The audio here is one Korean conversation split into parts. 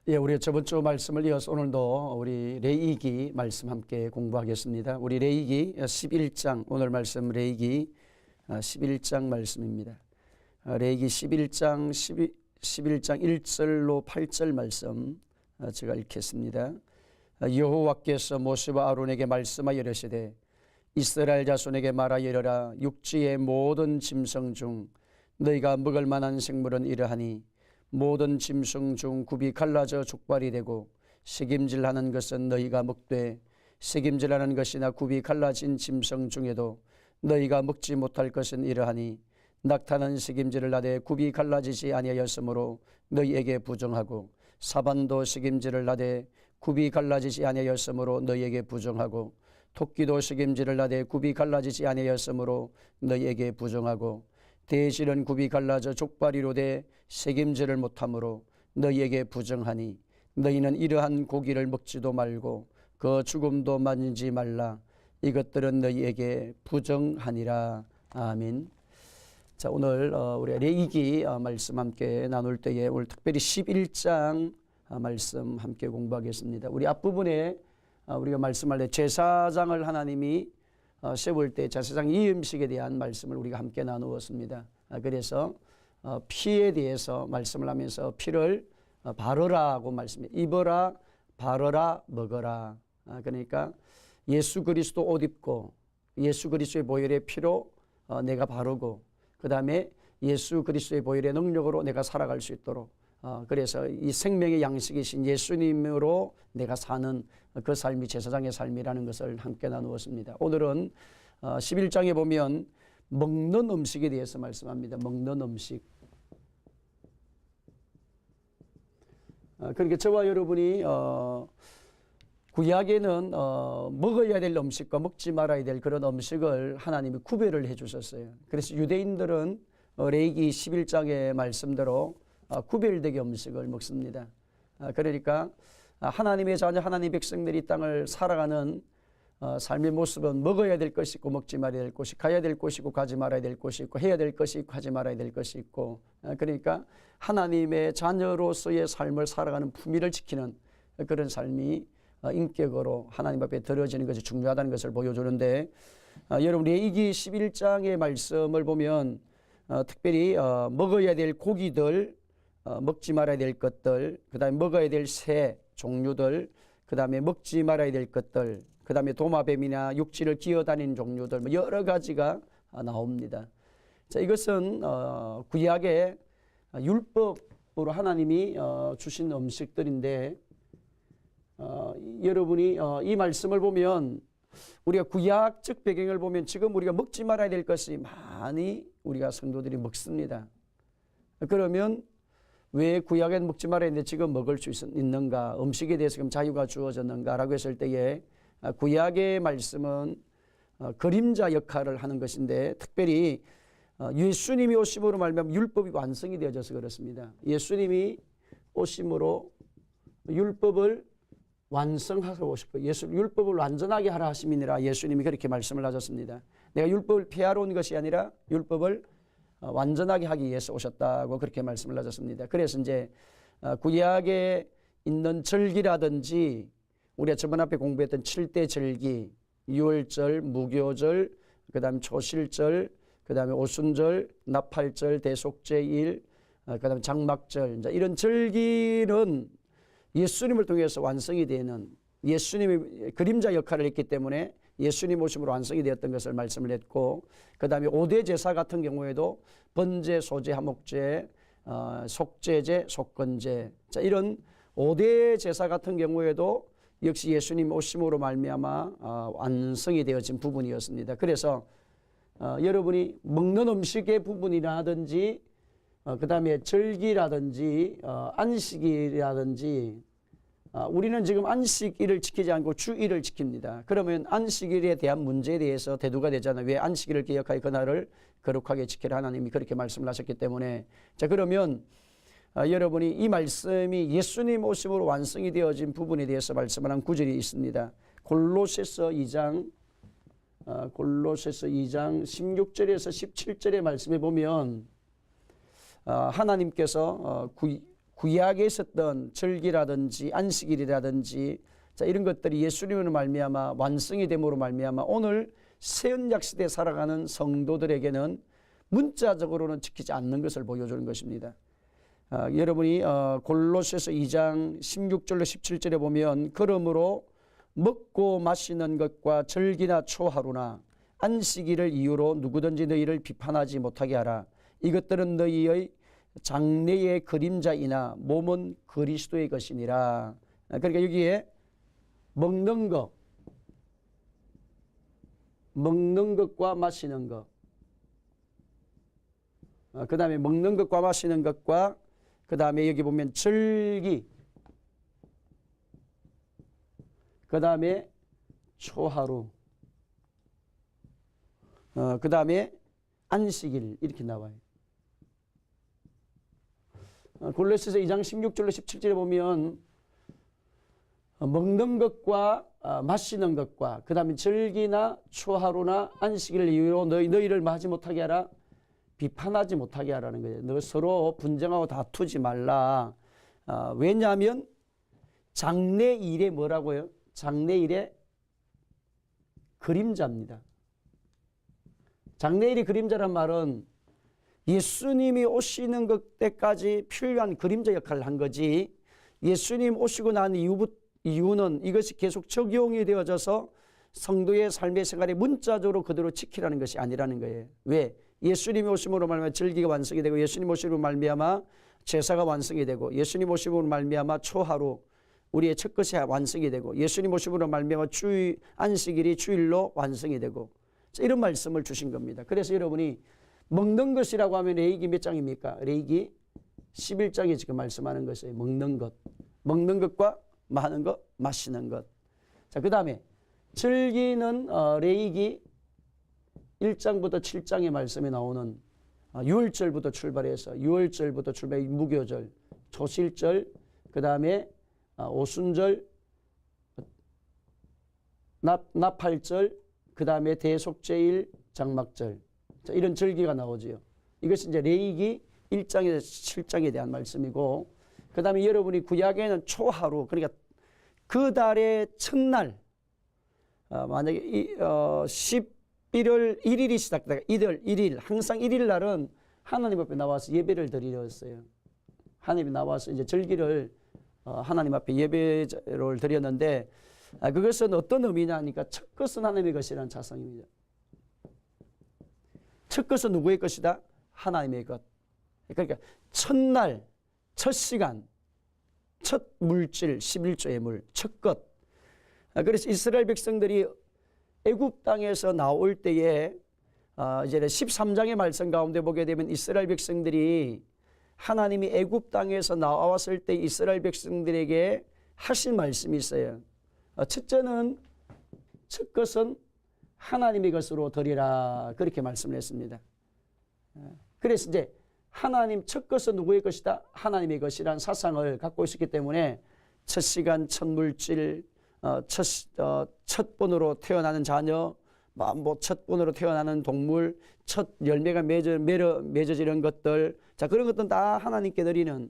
예, 우리 저번 주 말씀을 이어서 오늘도 우리 레위기 말씀 함께 공부하겠습니다. 우리 레위기 11장, 오늘 말씀 레위기 11장 말씀입니다. 레위기 11장 1절로 8절 말씀 제가 읽겠습니다. 여호와께서 모세와 아론에게 말씀하여 이르시되 이스라엘 자손에게 말하여 이르라. 육지의 모든 짐승 중 너희가 먹을 만한 생물은 이러하니 모든 짐승 중 굽이 갈라져 족발이 되고 새김질하는 것은 너희가 먹되 새김질하는 것이나 굽이 갈라진 짐승 중에도 너희가 먹지 못할 것은 이러하니 낙타는 새김질을 하되 굽이 갈라지지 아니하였으므로 너희에게 부정하고 사반도 새김질을 하되 굽이 갈라지지 아니하였으므로 너희에게 부정하고 토끼도 새김질을 하되 굽이 갈라지지 아니하였으므로 너희에게 부정하고 돼지는 굽이 갈라져 족발이로 돼 새김질을 못하므로 너희에게 부정하니 너희는 이러한 고기를 먹지도 말고 그 죽음도 만지지 말라. 이것들은 너희에게 부정하니라. 아멘. 자, 오늘 우리 레위기 말씀 함께 나눌 때에 오늘 특별히 11장 말씀 함께 공부하겠습니다. 우리 앞부분에 우리가 말씀할 때 제사장을 하나님이 세울 때 제사장 이음식에 대한 말씀을 우리가 함께 나누었습니다. 그래서 피에 대해서 말씀을 하면서 피를 바르라고 말씀해. 입어라, 바르라, 먹어라. 그러니까 예수 그리스도 옷 입고 예수 그리스도의 보혈의 피로 내가 바르고 그 다음에 예수 그리스도의 보혈의 능력으로 내가 살아갈 수 있도록 그래서 이 생명의 양식이신 예수님으로 내가 사는 그 삶이 제사장의 삶이라는 것을 함께 나누었습니다. 오늘은 11장에 보면 먹는 음식에 대해서 말씀합니다. 먹는 음식. 그러니까 저와 여러분이 구약에는 먹어야 될 음식과 먹지 말아야 될 그런 음식을 하나님이 구별을 해 주셨어요. 그래서 유대인들은 레위기 11장의 말씀대로 구별되게 음식을 먹습니다. 그러니까 하나님의 자녀 하나님의 백성들이 이 땅을 살아가는 삶의 모습은 먹어야 될 것이 있고 먹지 말아야 될 것이 가야 될 곳이 있고 가지 말아야 될 곳이 있고 해야 될 것이 있고 하지 말아야 될 것이 있고 그러니까 하나님의 자녀로서의 삶을 살아가는 품위를 지키는 그런 삶이 인격으로 하나님 앞에 드려지는 것이 중요하다는 것을 보여주는데 여러분 레위기 11장의 말씀을 보면 특별히 먹어야 될 고기들 먹지 말아야 될 것들 그 다음에 먹어야 될 새 종류들 그 다음에 먹지 말아야 될 것들 그 다음에 도마뱀이나 육지를 기어다니는 종류들 여러 가지가 나옵니다. 자, 이것은 구약의 율법으로 하나님이 주신 음식들인데 여러분이 이 말씀을 보면 우리가 구약적 배경을 보면 지금 우리가 먹지 말아야 될 것이 많이 우리가 성도들이 먹습니다. 그러면 왜 구약엔 먹지 말아야 되는데 지금 먹을 수 있는가? 음식에 대해서 지금 자유가 주어졌는가라고 했을 때에 구약의 말씀은 그림자 역할을 하는 것인데 특별히 예수님이 오심으로 말미암아 율법이 완성이 되어져서 그렇습니다. 예수님이 오심으로 율법을 완성하고 오셨고 율법을 완전하게 하라 하심이니라 예수님이 그렇게 말씀을 하셨습니다. 내가 율법을 폐하러 온 것이 아니라 율법을 완전하게 하기 위해서 오셨다고 그렇게 말씀을 하셨습니다. 그래서 이제 구약에 있는 절기라든지 우리가 저번 앞에 공부했던 7대 절기, 유월절, 무교절, 그 다음에 초실절, 그 다음에 오순절, 나팔절, 대속제일, 그 다음에 장막절 이런 절기는 예수님을 통해서 완성이 되는 예수님이 그림자 역할을 했기 때문에 예수님 오심으로 완성이 되었던 것을 말씀을 했고 그 다음에 5대 제사 같은 경우에도 번제, 소제, 화목제, 속제제, 속건제 자, 이런 5대 제사 같은 경우에도 역시 예수님 오심으로 말미암아 완성이 되어진 부분이었습니다. 그래서 여러분이 먹는 음식의 부분이라든지 그 다음에 절기라든지 안식일이라든지 우리는 지금 안식일을 지키지 않고 주일을 지킵니다. 그러면 안식일에 대한 문제에 대해서 대두가 되잖아요. 왜 안식일을 기억하여 그날을 거룩하게 지키라 하나님이 그렇게 말씀을 하셨기 때문에 자 그러면 여러분이 이 말씀이 예수님 오심으로 완성이 되어진 부분에 대해서 말씀을 한 구절이 있습니다. 골로새서 2장 16절에서 17절의 말씀에 보면 하나님께서 구약에 있었던 절기라든지 안식일이라든지 자, 이런 것들이 예수님으로 말미암아 완성이 됨으로 말미암아 오늘 새 언약 시대에 살아가는 성도들에게는 문자적으로는 지키지 않는 것을 보여주는 것입니다. 여러분이 골로새서 2장 16절로 17절에 보면 그러므로 먹고 마시는 것과 절기나 초하루나 안식일을 이유로 누구든지 너희를 비판하지 못하게 하라. 이것들은 너희의 장래의 그림자이나 몸은 그리스도의 것이니라. 그러니까 여기에 먹는 것과 마시는 것, 그 다음에 먹는 것과 마시는 것과 그 다음에 여기 보면 절기, 그 다음에 초하루, 그 다음에 안식일 이렇게 나와요. 골로새서 2장 16절로 17절에 보면 먹는 것과 마시는 것과 그 다음에 절기나 초하루나 안식일을 이유로 너희를 하지 못하게 하라. 비판하지 못하게 하라는 거예요. 너 서로 분쟁하고 다투지 말라. 왜냐하면 장래일에 뭐라고요? 장래일의 그림자입니다. 장래일이 그림자란 말은 예수님이 오시는 것 때까지 필요한 그림자 역할을 한 거지 예수님 오시고 난 이유는 이것이 계속 적용이 되어져서 성도의 삶의 생활에 문자적으로 그대로 지키라는 것이 아니라는 거예요. 왜? 예수님이 오심으로 말미암아 절기가 완성이 되고 예수님 오심으로 말미암아 제사가 완성이 되고 예수님 오심으로 말미암아 초하루 우리의 첫 것이 완성이 되고 예수님 오심으로 말미암아 안식일이 주일로 완성이 되고 이런 말씀을 주신 겁니다. 그래서 여러분이 먹는 것이라고 하면 레위기 몇 장입니까? 레위기 11장에 지금 말씀하는 것이에요. 먹는 것과 마는 것, 마시는 것. 자, 그 다음에 절기는 레위기 1장부터 7장의 말씀에 나오는 6월절부터 출발해서 6월절부터 출발해 무교절, 초실절, 그 다음에 오순절, 나팔절, 그 다음에 대속제일, 장막절. 자, 이런 절기가 나오지요. 이것이 이제 레위기 1장에서 7장에 대한 말씀이고, 그 다음에 여러분이 구약에는 초하루, 그러니까 그 달의 첫날, 만약에 11월 1일이 시작되다가 1일, 항상 1일 날은 하나님 앞에 나와서 예배를 드리렸어요. 하나님이 나와서 이제 절기를 하나님 앞에 예배를 드렸는데, 그것은 어떤 의미냐 하니까 첫 것은 하나님의 것이라는 자성입니다. 첫 것은 누구의 것이다? 하나님의 것. 그러니까 첫날, 첫 시간, 첫 물질, 11조의 물, 첫 것. 그래서 이스라엘 백성들이 애굽 땅에서 나올 때에 이제 13장의 말씀 가운데 보게 되면 이스라엘 백성들이 하나님이 애굽 땅에서 나왔을 때 이스라엘 백성들에게 하신 말씀이 있어요. 첫째는 첫 것은 하나님의 것으로 드리라 그렇게 말씀을 했습니다. 그래서 이제 하나님 첫 것은 누구의 것이다? 하나님의 것이라는 사상을 갖고 있었기 때문에 첫 시간, 첫 물질, 첫 번으로 태어나는 자녀, 첫 번으로 태어나는 동물, 첫 열매가 맺어지는 것들, 자 그런 것들은 다 하나님께 드리는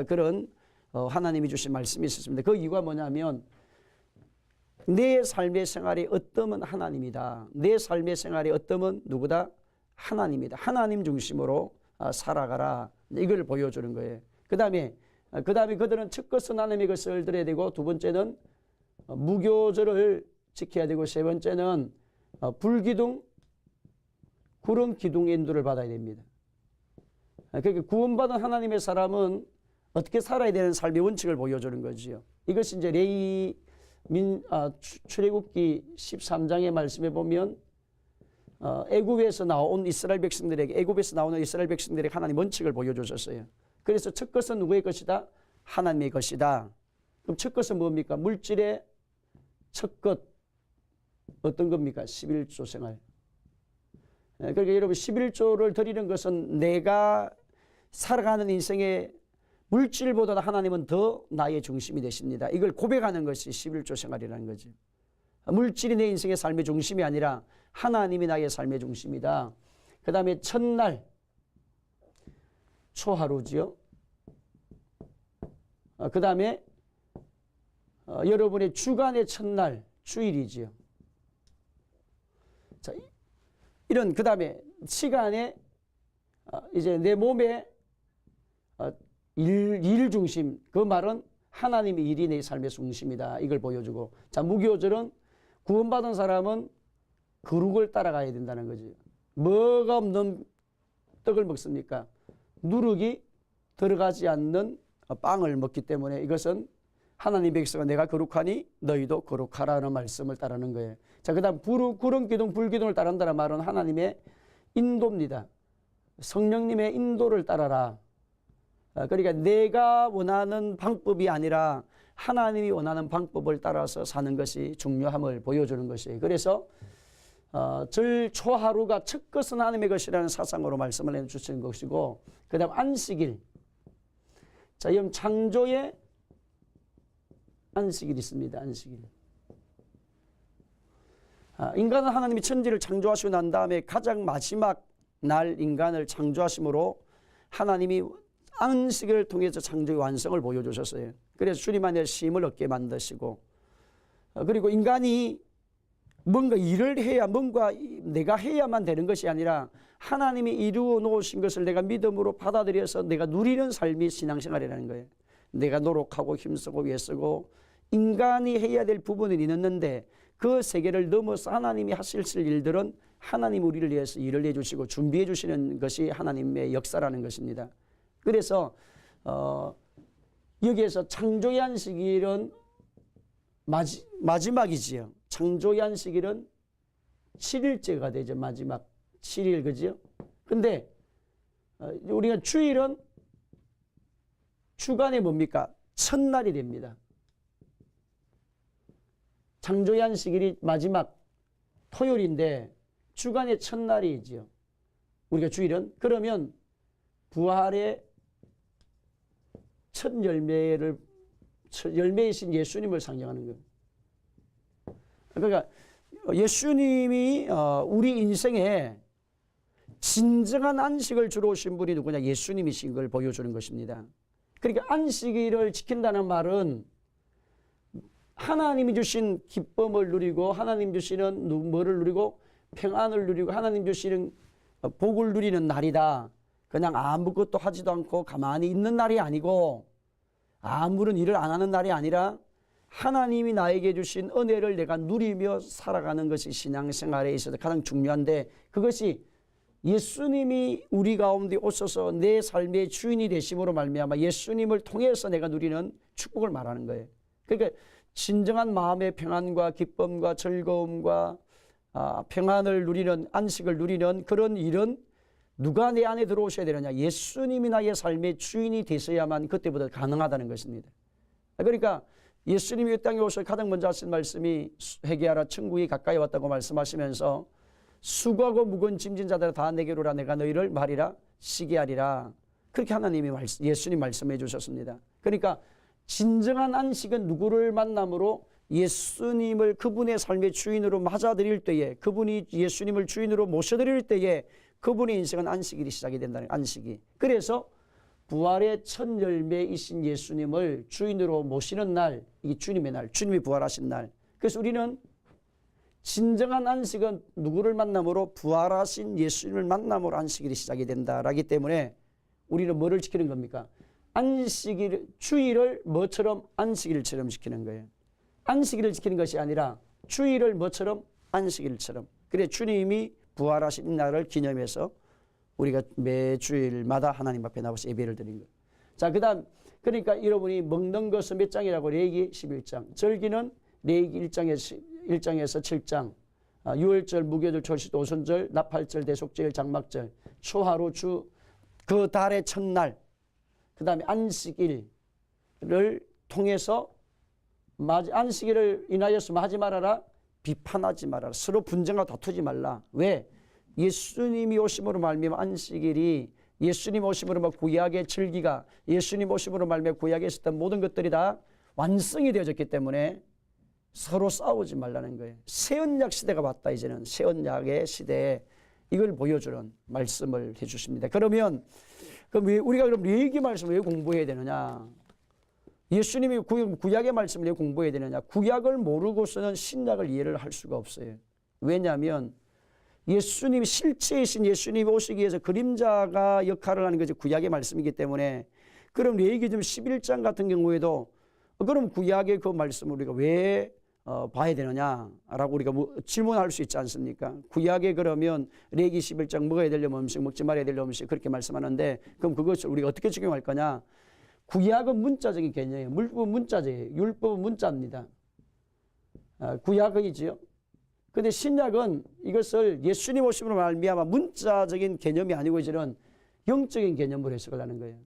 그런 하나님이 주신 말씀이 있었습니다. 그 이유가 뭐냐면 내 삶의 생활이 어떠면 하나님이다. 내 삶의 생활이 어떠면 누구다? 하나님이다. 하나님 중심으로 살아가라. 이걸 보여주는 거예요. 그 다음에 그들은 첫 것은 하나님의 것을 드려야 되고, 두 번째는 무교절을 지켜야 되고, 세 번째는 불기둥, 구름 기둥의 인도를 받아야 됩니다. 그러니까 구원받은 하나님의 사람은 어떻게 살아야 되는 삶의 원칙을 보여주는 거지요. 이것이 이제 출애굽기 13장의 말씀에 보면 애굽에서 나온 이스라엘 백성들에게 애굽에서 나오는 이스라엘 백성들에게 하나님 원칙을 보여주셨어요. 그래서 첫 것은 누구의 것이다? 하나님의 것이다. 그럼 첫 것은 뭡니까? 물질의 첫 것 어떤 겁니까? 11조 생활. 그러니까 여러분 11조를 드리는 것은 내가 살아가는 인생의 물질보다 하나님은 더 나의 중심이 되십니다. 이걸 고백하는 것이 11조 생활이라는 거죠. 물질이 내 인생의 삶의 중심이 아니라 하나님이 나의 삶의 중심이다. 그 다음에 첫날 초하루지요. 그 다음에 여러분의 주간의 첫날 주일이지요. 자, 이런 그 다음에 시간에 이제 내 몸의 일 중심, 그 말은 하나님의 일이 내 삶의 중심이다. 이걸 보여주고, 자, 무교절은 구원받은 사람은 거룩을 따라가야 된다는 거지. 뭐가 없는 떡을 먹습니까? 누룩이 들어가지 않는 빵을 먹기 때문에 이것은 하나님 백성아 내가 거룩하니 너희도 거룩하라는 말씀을 따르는 거예요. 자, 그 다음 구름 기둥 불 기둥을 따른다는 말은 하나님의 인도입니다. 성령님의 인도를 따라라. 그러니까 내가 원하는 방법이 아니라 하나님이 원하는 방법을 따라서 사는 것이 중요함을 보여주는 것이에요. 그래서 절 초하루가 첫 것은 하나님의 것이라는 사상으로 말씀을 해주시는 것이고, 그 다음 안식일. 자, 이 창조의 안식일이 있습니다. 안식일. 인간은 하나님이 천지를 창조하시고 난 다음에 가장 마지막 날 인간을 창조하심으로 하나님이 안식일을 통해서 창조의 완성을 보여주셨어요. 그래서 주님 안에 쉼을 얻게 만드시고, 그리고 인간이 뭔가 일을 해야, 뭔가 내가 해야만 되는 것이 아니라 하나님이 이루어 놓으신 것을 내가 믿음으로 받아들여서 내가 누리는 삶이 신앙생활이라는 거예요. 내가 노력하고 힘쓰고 애쓰고 인간이 해야 될 부분은 있는데 그 세계를 넘어서 하나님이 하실 일들은 하나님 우리를 위해서 일을 해주시고 준비해 주시는 것이 하나님의 역사라는 것입니다. 그래서 여기에서 창조의 안식일은 마지막이지요. 창조의 안식일은 7일째가 되죠. 마지막 7일, 그죠? 근데 우리가 주일은 주간에 뭡니까? 첫날이 됩니다. 창조의 안식일이 마지막 토요일인데 주간의 첫날이지요. 우리가 주일은. 그러면 부활의 첫 열매이신 예수님을 상징하는 거예요. 그러니까 예수님이 우리 인생에 진정한 안식을 주러 오신 분이 누구냐? 예수님이신 걸 보여주는 것입니다. 그러니까 안식일을 지킨다는 말은 하나님이 주신 기쁨을 누리고 하나님 주시는 뭐를 누리고 평안을 누리고 하나님 주시는 복을 누리는 날이다. 그냥 아무것도 하지도 않고 가만히 있는 날이 아니고 아무런 일을 안 하는 날이 아니라 하나님이 나에게 주신 은혜를 내가 누리며 살아가는 것이 신앙생활에 있어서 가장 중요한데, 그것이 예수님이 우리 가운데 오셔서 내 삶의 주인이 되심으로 말미암아 예수님을 통해서 내가 누리는 축복을 말하는 거예요. 그러니까 진정한 마음의 평안과 기쁨과 즐거움과 평안을 누리는, 안식을 누리는 그런 일은 누가 내 안에 들어오셔야 되느냐? 예수님이 나의 삶의 주인이 되셔야만 그때부터 가능하다는 것입니다. 그러니까 예수님이 이 땅에 오셔서 가장 먼저 하신 말씀이 회개하라 천국이 가까이 왔다고 말씀하시면서 수고하고 무거운 짐진 자들아 다 내게로 오라 내가 너희를 말이라 쉬게 하리라. 그렇게 하나님이 예수님 말씀해 주셨습니다. 그러니까 진정한 안식은 누구를 만남으로 예수님을 그분의 삶의 주인으로 맞아들일 때에, 그분이 예수님을 주인으로 모셔드릴 때에 그분의 인생은 안식일이 시작이 된다는 안식이. 그래서 부활의 첫 열매이신 예수님을 주인으로 모시는 날, 이 주님의 날, 주님이 부활하신 날. 그래서 우리는 진정한 안식은 누구를 만남으로? 부활하신 예수님을 만남으로 안식일이 시작이 된다라기 때문에 우리는 뭐를 지키는 겁니까? 안식일, 주일을 뭐처럼? 안식일처럼 지키는 거예요. 안식일을 지키는 것이 아니라 주일을 뭐처럼? 안식일처럼. 그래 주님이 부활하신 날을 기념해서 우리가 매주일마다 하나님 앞에 나와서 예배를 드린 거예요. 자, 그 다음, 그러니까 여러분이 먹는 것은 몇 장이라고? 레위기 11장. 절기는 레위기 1장에서 7장. 유월절, 무교절, 초실, 오순절, 나팔절, 대속절, 장막절, 초하루, 그 달의 첫날, 그 다음에 안식일을 통해서 안식일을 인하여서 하지 말아라. 비판하지 말아라. 서로 분쟁하고 다투지 말라. 왜? 예수님이 오심으로 말미암아 안식일이, 예수님 오심으로 구약의 절기가, 예수님 오심으로 말미암아 구약에 있었던 모든 것들이 다 완성이 되어졌기 때문에 서로 싸우지 말라는 거예요. 새 언약 시대가 왔다. 이제는 새 언약의 시대에 이걸 보여주는 말씀을 해주십니다. 그러면 그럼 우리가 그럼 레위기 말씀을 왜 공부해야 되느냐? 예수님이 구약의 말씀을 왜 공부해야 되느냐? 구약을 모르고서는 신약을 이해를 할 수가 없어요. 왜냐하면 예수님 실체이신 예수님이 오시기 위해서 그림자가 역할을 하는 것이 구약의 말씀이기 때문에 그럼 레위기좀 11장 같은 경우에도 그럼 구약의 그 말씀을 우리가 왜 봐야 되느냐라고 우리가 질문할 수 있지 않습니까? 구약에 그러면 레위기 11장 먹어야 되려면 음식, 먹지 말아야 될 음식 그렇게 말씀하는데 그럼 그것을 우리가 어떻게 적용할 거냐? 구약은 문자적인 개념이에요. 율법은 문자제예요. 율법은 문자입니다. 구약이지요. 근데 신약은 이것을 예수님 오심으로 말미암아 문자적인 개념이 아니고 이제는 영적인 개념으로 해석을 하는 거예요.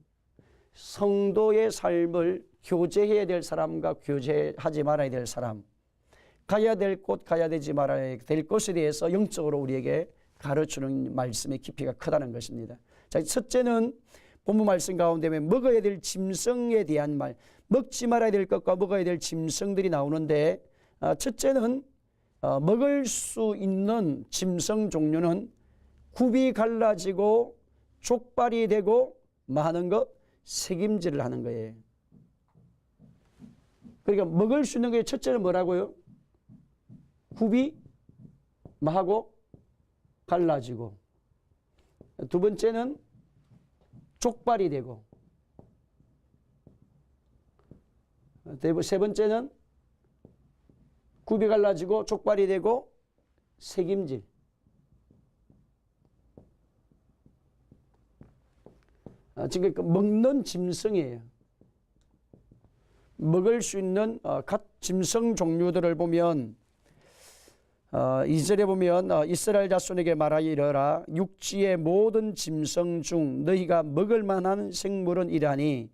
성도의 삶을 교제해야 될 사람과 교제하지 말아야 될 사람, 가야 될 곳, 가야 되지 말아야 될 것에 대해서 영적으로 우리에게 가르치는 말씀의 깊이가 크다는 것입니다. 자, 첫째는 본문 말씀 가운데 먹어야 될 짐승에 대한 말, 먹지 말아야 될 것과 먹어야 될 짐승들이 나오는데 첫째는 먹을 수 있는 짐승 종류는 굽이 갈라지고 족발이 되고 뭐 하는 것? 새김질을 하는 거예요. 그러니까 먹을 수 있는 게 첫째는 뭐라고요? 굽이 뭐 하고 갈라지고 두 번째는 족발이 되고 세 번째는 굽이 갈라지고 족발이 되고 새김질. 지금 먹는 짐승이에요. 먹을 수 있는 각 짐승 종류들을 보면 2절에 보면 이스라엘 자손에게 말하이르라 육지의 모든 짐승 중 너희가 먹을 만한 생물은 이라니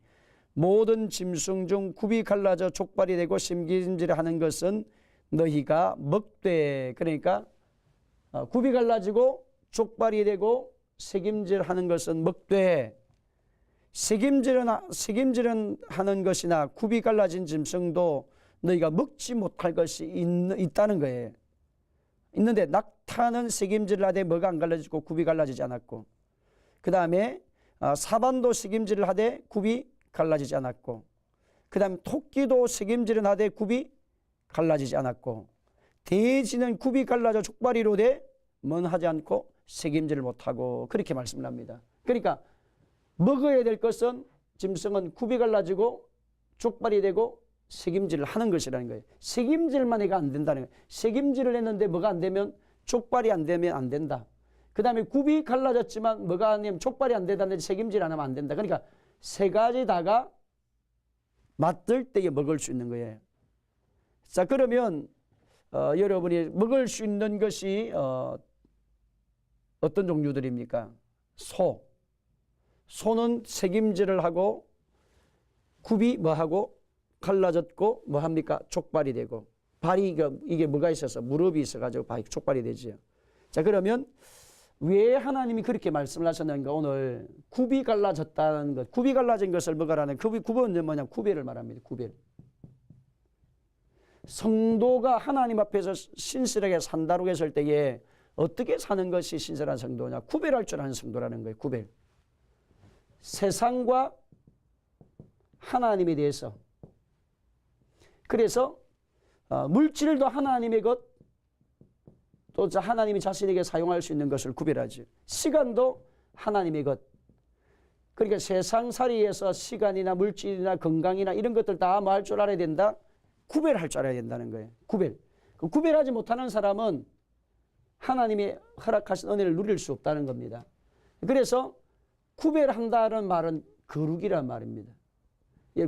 모든 짐승 중 굽이 갈라져 족발이 되고 새김질을 하는 것은 너희가 먹되. 그러니까 굽이 갈라지고 족발이 되고 새김질 하는 것은 먹되 새김질은 하는 것이나 굽이 갈라진 짐승도 너희가 먹지 못할 것이 있다는 거예요. 있는데 낙타는 새김질을 하되 뭐가 안 갈라지고 굽이 갈라지지 않았고 그 다음에 사반도 새김질을 하되 굽이 갈라지지 않았고 그 다음에 토끼도 새김질은 하되 굽이 갈라지지 않았고 돼지는 굽이 갈라져 족발이로 돼 하지 않고 새김질을 못하고 그렇게 말씀을 합니다. 그러니까 먹어야 될 것은 짐승은 굽이 갈라지고 족발이 되고 새김질을 하는 것이라는 거예요. 새김질만 해가 안 된다는 거예요. 새김질을 했는데 뭐가 안 되면 족발이 안 되면 안 된다. 그 다음에 굽이 갈라졌지만 뭐가 안 되면 족발이 안 된다는데 새김질 안 하면 안 된다. 그러니까 세 가지 다가 맞들 때에 먹을 수 있는 거예요. 자, 그러면 여러분이 먹을 수 있는 것이 어떤 종류들입니까? 소는 새김질을 하고 굽이 뭐하고 갈라졌고 뭐합니까? 족발이 되고 발이 이게 뭐가 있어서 무릎이 있어가지고 족발이 되지요. 자, 그러면 왜 하나님이 그렇게 말씀을 하셨는가? 오늘 굽이 갈라졌다는 것, 굽이 갈라진 것을 먹으라는 굽은 뭐냐? 구별을 말합니다. 구별. 성도가 하나님 앞에서 신실하게 산다고 했을 때에 어떻게 사는 것이 신실한 성도냐? 구별할 줄 아는 성도라는 거예요. 구별. 세상과 하나님에 대해서. 그래서 물질도 하나님의 것, 또 하나님이 자신에게 사용할 수 있는 것을 구별하지. 시간도 하나님의 것. 그러니까 세상살이에서 시간이나 물질이나 건강이나 이런 것들 다 뭐 할 줄 알아야 된다? 구별할 줄 알아야 된다는 거예요. 구별. 구별하지 못하는 사람은 하나님이 허락하신 은혜를 누릴 수 없다는 겁니다. 그래서 구별한다는 말은 거룩이란 말입니다.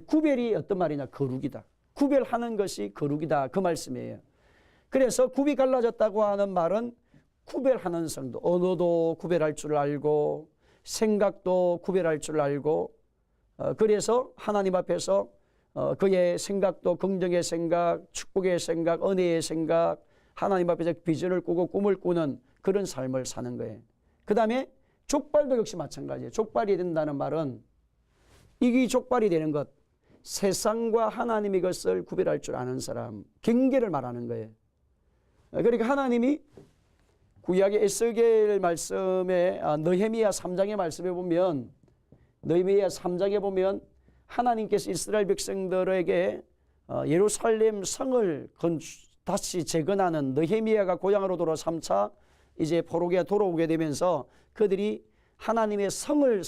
구별이 어떤 말이냐? 거룩이다. 구별하는 것이 거룩이다. 그 말씀이에요. 그래서 굽이 갈라졌다고 하는 말은 구별하는 성도. 언어도 구별할 줄 알고 생각도 구별할 줄 알고 그래서 하나님 앞에서 그의 생각도 긍정의 생각, 축복의 생각, 은혜의 생각, 하나님 앞에서 비전을 꾸고 꿈을 꾸는 그런 삶을 사는 거예요. 그 다음에 족발도 역시 마찬가지예요. 족발이 된다는 말은 이게 족발이 되는 것, 세상과 하나님의 것을 구별할 줄 아는 사람, 경계를 말하는 거예요. 그러니까 하나님이 구약의 에스겔 말씀에 느헤미야 3장의 말씀에 보면 느헤미야 3장에 보면 하나님께서 이스라엘 백성들에게 예루살렘 성을 다시 재건하는 느헤미야가 고향으로 돌아 3차 이제 포로기가 돌아오게 되면서 그들이 하나님의 성을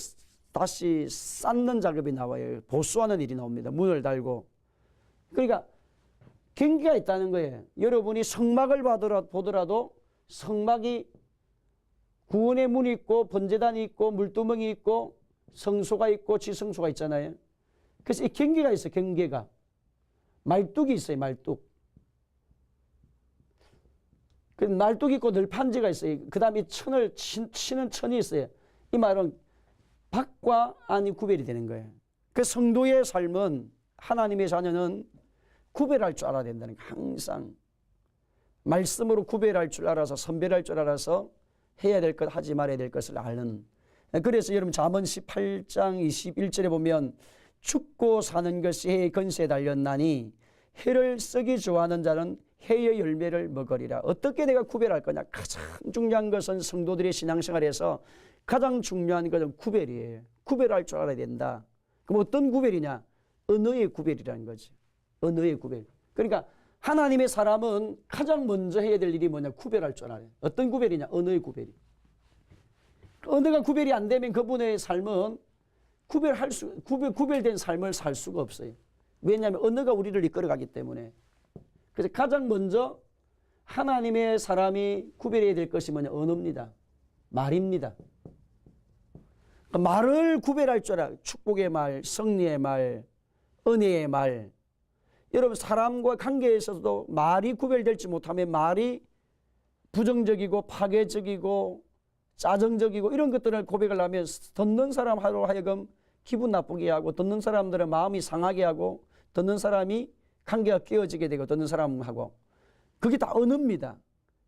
다시 쌓는 작업이 나와요. 보수하는 일이 나옵니다. 문을 달고. 그러니까 경계가 있다는 거예요. 여러분이 성막을 보더라도 성막이 구원의 문이 있고 번제단이 있고 물두멍이 있고 성소가 있고 지성소가 있잖아요. 그래서 이 경계가 있어요. 경계가. 말뚝이 있어요. 말뚝. 그 말뚝이 있고 널판지가 있어요. 그 다음에 천을 치는 천이 있어요. 이 말은 밖과 안이 구별이 되는 거예요. 그 성도의 삶은 하나님의 자녀는 구별할 줄 알아야 된다는 거예요. 항상 말씀으로 구별할 줄 알아서 선별할 줄 알아서 해야 될 것 하지 말아야 될 것을 아는. 그래서 여러분 잠언 18장 21절에 보면 죽고 사는 것이 해의 건세에 달렸나니 해를 쓰기 좋아하는 자는 해의 열매를 먹으리라. 어떻게 내가 구별할 거냐. 가장 중요한 것은 성도들의 신앙생활에서 가장 중요한 것은 구별이에요. 구별할 줄 알아야 된다. 그럼 어떤 구별이냐. 언어의 구별이라는 거지. 언어의 구별. 그러니까 하나님의 사람은 가장 먼저 해야 될 일이 뭐냐. 구별할 줄 알아요. 어떤 구별이냐. 언어의 구별이. 언어가 구별이 안 되면 그분의 삶은 구별된 삶을 살 수가 없어요. 왜냐하면 언어가 우리를 이끌어가기 때문에. 그래서 가장 먼저 하나님의 사람이 구별해야 될 것이 뭐냐. 언어입니다. 말입니다. 말을 구별할 줄 알아요. 축복의 말, 승리의 말, 은혜의 말. 여러분 사람과 관계에서도 말이 구별되지 못하면 말이 부정적이고 파괴적이고 짜증적이고 이런 것들을 고백을 하면 듣는 사람으로 하여금 기분 나쁘게 하고 듣는 사람들은 마음이 상하게 하고 듣는 사람이 관계가 깨어지게 되고 듣는 사람하고 그게 다 언어입니다.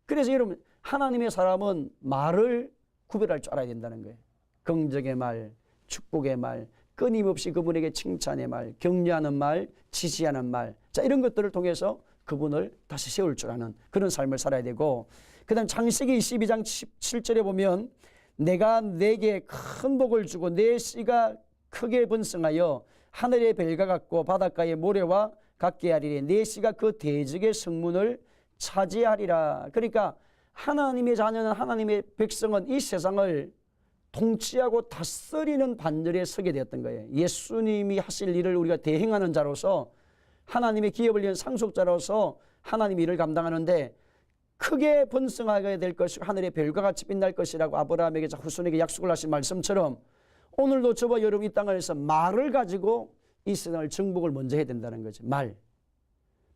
그래서 여러분 하나님의 사람은 말을 구별할 줄 알아야 된다는 거예요. 긍정의 말, 축복의 말, 끊임없이 그분에게 칭찬의 말, 격려하는 말, 지지하는 말. 자, 이런 것들을 통해서 그분을 다시 세울 줄 아는 그런 삶을 살아야 되고, 그 다음 창세기 22장 17절에 보면 내가 내게 큰 복을 주고 내 씨가 크게 번성하여 하늘의 별과 같고 바닷가의 모래와 같게 하리니 내 씨가 그 대적의 성문을 차지하리라. 그러니까 하나님의 자녀는 하나님의 백성은 이 세상을 통치하고 다스리는 반열에 서게 되었던 거예요. 예수님이 하실 일을 우리가 대행하는 자로서 하나님의 기업을 위한 상속자로서 하나님의 일을 감당하는데 크게 번성하게 될 것이고 하늘의 별과 같이 빛날 것이라고 아브라함에게 후손에게 약속을 하신 말씀처럼 오늘도 저와 여러분 이 땅에서 말을 가지고 이 세상을 정복을 먼저 해야 된다는 거죠.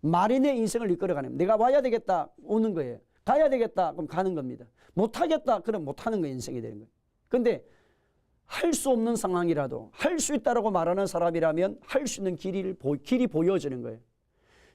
말이 내 인생을 이끌어가는 거예요. 내가 와야 되겠다 오는 거예요. 가야 되겠다 그럼 가는 겁니다. 못하겠다 그럼 못하는 거 인생이 되는 거예요. 근데 할 수 없는 상황이라도 할 수 있다라고 말하는 사람이라면 할 수 있는 길이 보여지는 거예요.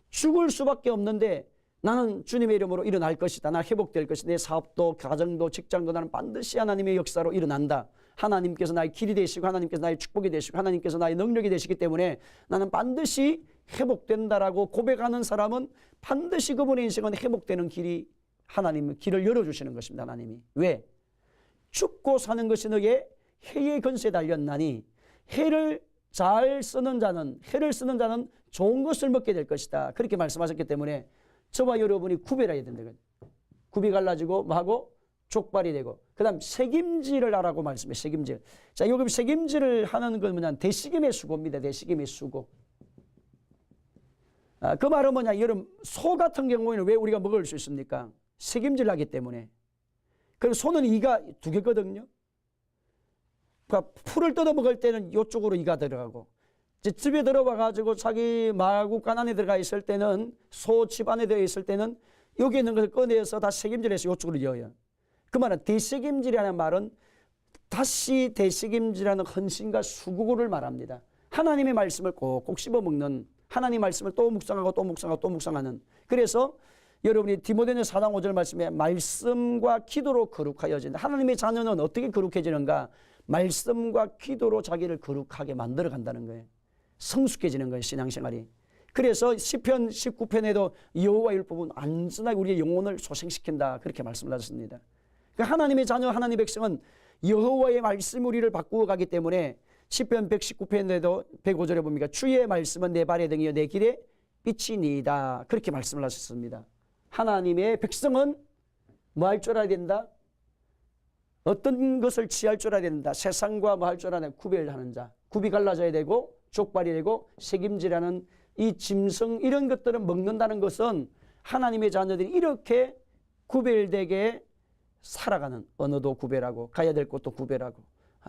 죽을 수밖에 없는데 나는 주님의 이름으로 일어날 것이다. 나 회복될 것이다. 내 사업도 가정도 직장도 나는 반드시 하나님의 역사로 일어난다. 하나님께서 나의 길이 되시고 하나님께서 나의 축복이 되시고 하나님께서 나의 능력이 되시기 때문에 나는 반드시 회복된다라고 고백하는 사람은 반드시 그분의 인생은 회복되는 길이 하나님의 길을 열어주시는 것입니다. 하나님이. 왜? 죽고 사는 것이 너의 해의 건세에 달렸나니 해를 잘 쓰는 자는 좋은 것을 먹게 될 것이다. 그렇게 말씀하셨기 때문에 저와 여러분이 구별해야 된다. 굽이 갈라지고 뭐하고 족발이 되고 그 다음 책임질을 하라고 말씀해. 책임질. 자, 여기 책임질을 하는 건 뭐냐. 대식임의 수고입니다. 대식임의 수고. 그 말은 뭐냐. 여러분 소 같은 경우에는 왜 우리가 먹을 수 있습니까? 책임질 하기 때문에. 그리고 소는 이가 두 개거든요. 그러니까 풀을 뜯어 먹을 때는 이쪽으로 이가 들어가고 집에 들어와 가지고 자기 마구간 안에 들어가 있을 때는 소 집 안에 들어 있을 때는 여기 있는 것을 꺼내서 다 책임질해서 이쪽으로 이어요. 그 말은 대책임질이라는 말은 다시 대책임질하는 헌신과 수고를 말합니다. 하나님의 말씀을 꼭꼭 씹어 먹는 하나님의 말씀을 또 묵상하고 또 묵상하고 또 묵상하는. 그래서 여러분이 디모데전서 4장 5절 말씀에 말씀과 기도로 거룩하여진다. 하나님의 자녀는 어떻게 거룩해지는가? 말씀과 기도로 자기를 거룩하게 만들어 간다는 거예요. 성숙해지는 거예요. 신앙생활이. 그래서 시편 19편에도 여호와 율법은 안전하게 우리의 영혼을 소생시킨다. 그렇게 말씀을 하셨습니다. 그러니까 하나님의 자녀 하나님의 백성은 여호와의 말씀이 우리를 바꾸어 가기 때문에 시편 119편에도 105절에 보니까 주의 말씀은 내 발의 등이요 내 길의 빛이니이다. 그렇게 말씀을 하셨습니다. 하나님의 백성은 뭐 할 줄 알아야 된다? 어떤 것을 취할 줄 알아야 된다. 세상과 뭐 할 줄 알아야 된다. 구별하는 자. 굽이 갈라져야 되고 족발이 되고 책임지라는 이 짐승 이런 것들을 먹는다는 것은 하나님의 자녀들이 이렇게 구별되게 살아가는, 언어도 구별하고 가야 될 곳도 구별하고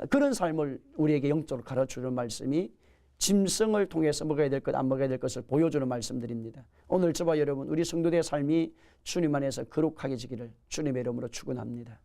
그런 삶을 우리에게 영적으로 가르쳐주는 말씀이 짐승을 통해서 먹어야 될 것, 안 먹어야 될 것을 보여주는 말씀드립니다. 오늘 저와 여러분 우리 성도들의 삶이 주님 안에서 거룩하게 지기를 주님의 이름으로 축원합니다.